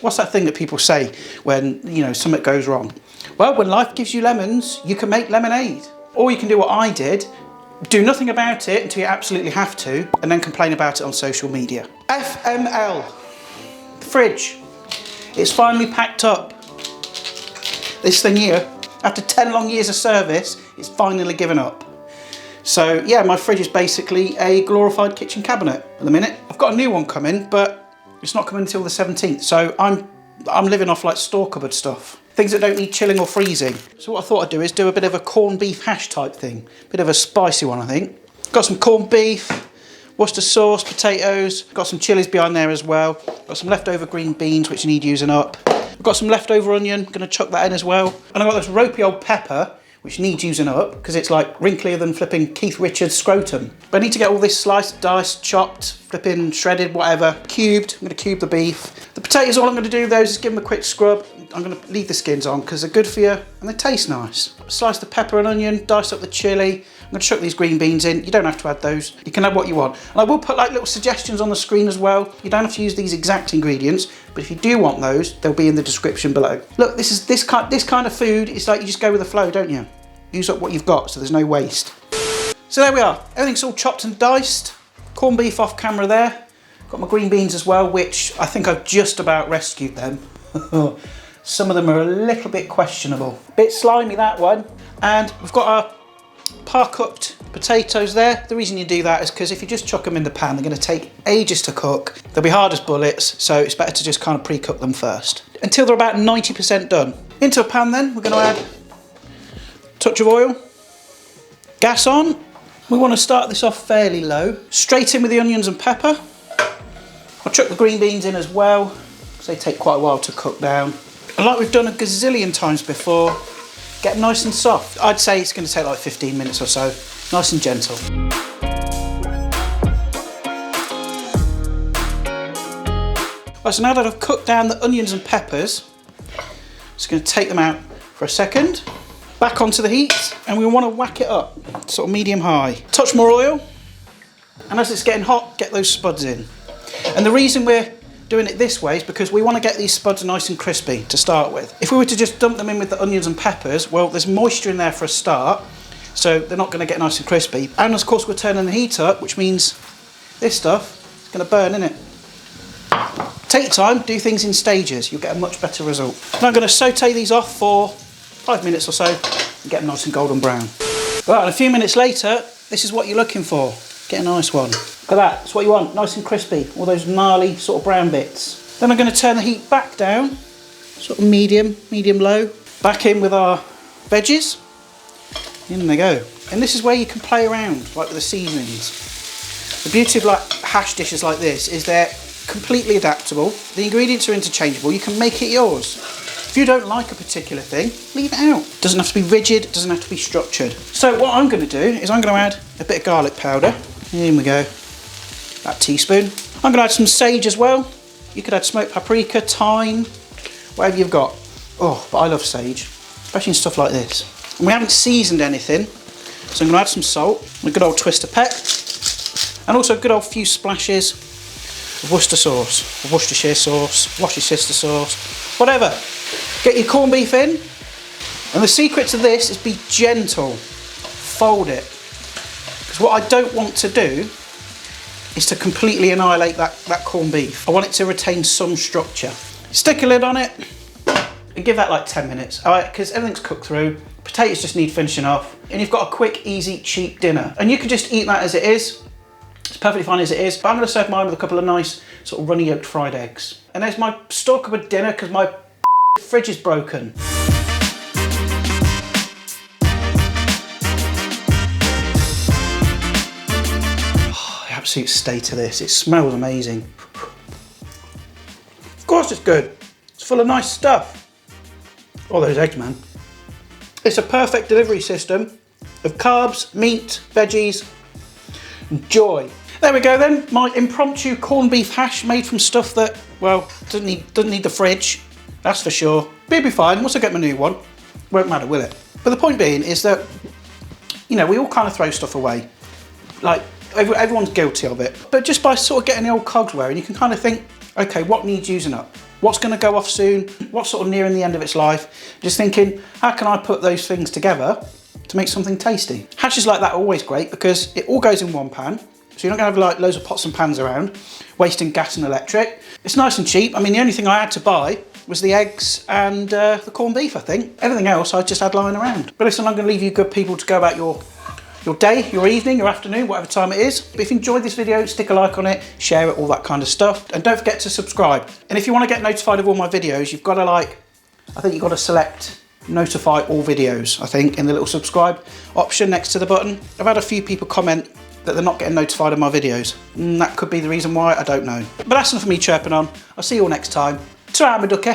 What's that thing that people say when, you know, something goes wrong? Well, when life gives you lemons, you can make lemonade. Or you can do what I did, do nothing about it until you absolutely have to, and then complain about it on social media. FML, the fridge. It's finally packed up. This thing here, after 10 long years of service, it's finally given up. So yeah, my fridge is basically a glorified kitchen cabinet at the minute. I've got a new one coming, but it's not coming until the 17th. So I'm living off like store cupboard stuff. Things that don't need chilling or freezing. So what I thought I'd do is do a bit of a corned beef hash type thing. Bit of a spicy one, I think. Got some corned beef, Worcester sauce, potatoes. Got some chilies behind there as well. Got some leftover green beans, which need using up. I've got some leftover onion, gonna chuck that in as well. And I've got this ropey old pepper, which needs using up because it's like wrinklier than flipping Keith Richards' scrotum. But I need to get all this sliced, diced, chopped, flipping, shredded, whatever, cubed. I'm gonna cube the beef. The potatoes, all I'm gonna do those is give them a quick scrub. I'm gonna leave the skins on because they're good for you and they taste nice. Slice the pepper and onion, dice up the chilli. I'm gonna chuck these green beans in. You don't have to add those. You can add what you want. And I will put like little suggestions on the screen as well. You don't have to use these exact ingredients, but if you do want those, they'll be in the description below. Look, this kind of food, it's like you just go with the flow, don't you? Use up what you've got so there's no waste. So there we are. Everything's all chopped and diced. Corned beef off camera there. Got my green beans as well, which I think I've just about rescued them. Some of them are a little bit questionable. Bit slimy, that one. And we've got our par-cooked potatoes there. The reason you do that is because if you just chuck them in the pan, they're going to take ages to cook. They'll be hard as bullets, so it's better to just kind of pre-cook them first. Until they're about 90% done. Into a pan then, we're going to add a touch of oil. Gas on. We want to start this off fairly low. Straight in with the onions and pepper. I'll chuck the green beans in as well, because they take quite a while to cook down. And like we've done a gazillion times before, get them nice and soft. I'd say it's going to take like 15 minutes or so. Nice and gentle. Right, so now that I've cooked down the onions and peppers, just going to take them out for a second. Back onto the heat, and we want to whack it up, sort of medium-high. Touch more oil, and as it's getting hot, get those spuds in. And the reason we're doing it this way is because we want to get these spuds nice and crispy to start with. If we were to just dump them in with the onions and peppers, well, there's moisture in there for a start, so they're not going to get nice and crispy. And of course, we're turning the heat up, which means this stuff is going to burn, isn't it? Take your time, do things in stages, you'll get a much better result. Now I'm going to saute these off for 5 minutes or so and get them nice and golden brown. Right, and a few minutes later, this is what you're looking for. Get a nice one. Look at that, that's what you want, nice and crispy. All those gnarly sort of brown bits. Then I'm going to turn the heat back down, sort of medium-low. Back in with our veggies. In they go. And this is where you can play around, like with the seasonings. The beauty of like hash dishes like this is they're completely adaptable. The ingredients are interchangeable, you can make it yours. If you don't like a particular thing, leave it out. It doesn't have to be rigid, it doesn't have to be structured. So what I'm going to do is I'm going to add a bit of garlic powder. In we go. That teaspoon. I'm going to add some sage as well. You could add smoked paprika, thyme, whatever you've got. Oh, but I love sage, especially in stuff like this. And we haven't seasoned anything, so I'm going to add some salt, a good old twist of pep, and also a good old few splashes of Worcester sauce, or Worcestershire sauce, wash your sister sauce, whatever. Get your corned beef in, and the secret to this is be gentle. Fold it. Because what I don't want to do is to completely annihilate that corned beef. I want it to retain some structure. Stick a lid on it and give that like 10 minutes, all right? Because everything's cooked through. Potatoes just need finishing off, and you've got a quick, easy, cheap dinner. And you can just eat that as it is. It's perfectly fine as it is, but I'm going to serve mine with a couple of nice sort of runny yolked fried eggs. And there's my store cupboard dinner because my fridge is broken. Absolute state of this. It smells amazing. Of course it's good. It's full of nice stuff. All those eggs, man. It's a perfect delivery system of carbs, meat, veggies, and joy. There we go then. My impromptu corned beef hash made from stuff that, well, doesn't need the fridge. That's for sure. But it'll be fine. Once I get my new one, won't matter, will it? But the point being is that, you know, we all kind of throw stuff away. Like, everyone's guilty of it. But just by sort of getting the old cogs wearing, you can kind of think, okay, what needs using up? what's going to go off soon, what's sort of nearing the end of its life. Just thinking, how can I put those things together to make something tasty? Hashes like that are always great because it all goes in one pan. So you're not going to have like loads of pots and pans around, wasting gas and electric. It's nice and cheap. I mean, the only thing I had to buy was the eggs and the corned beef, I think. Everything else I just had lying around. But listen, I'm going to leave you good people to go about your day, your evening, your afternoon, whatever time it is. But if you enjoyed this video, stick a like on it, share it, all that kind of stuff. And don't forget to subscribe. And if you want to get notified of all my videos, you've got to I think you've got to select notify all videos, I think, in the little subscribe option next to the button. I've had a few people comment that they're not getting notified of my videos. That could be the reason why, I don't know. But that's enough of me chirping on. I'll see you all next time. Ta-ra, my ducky.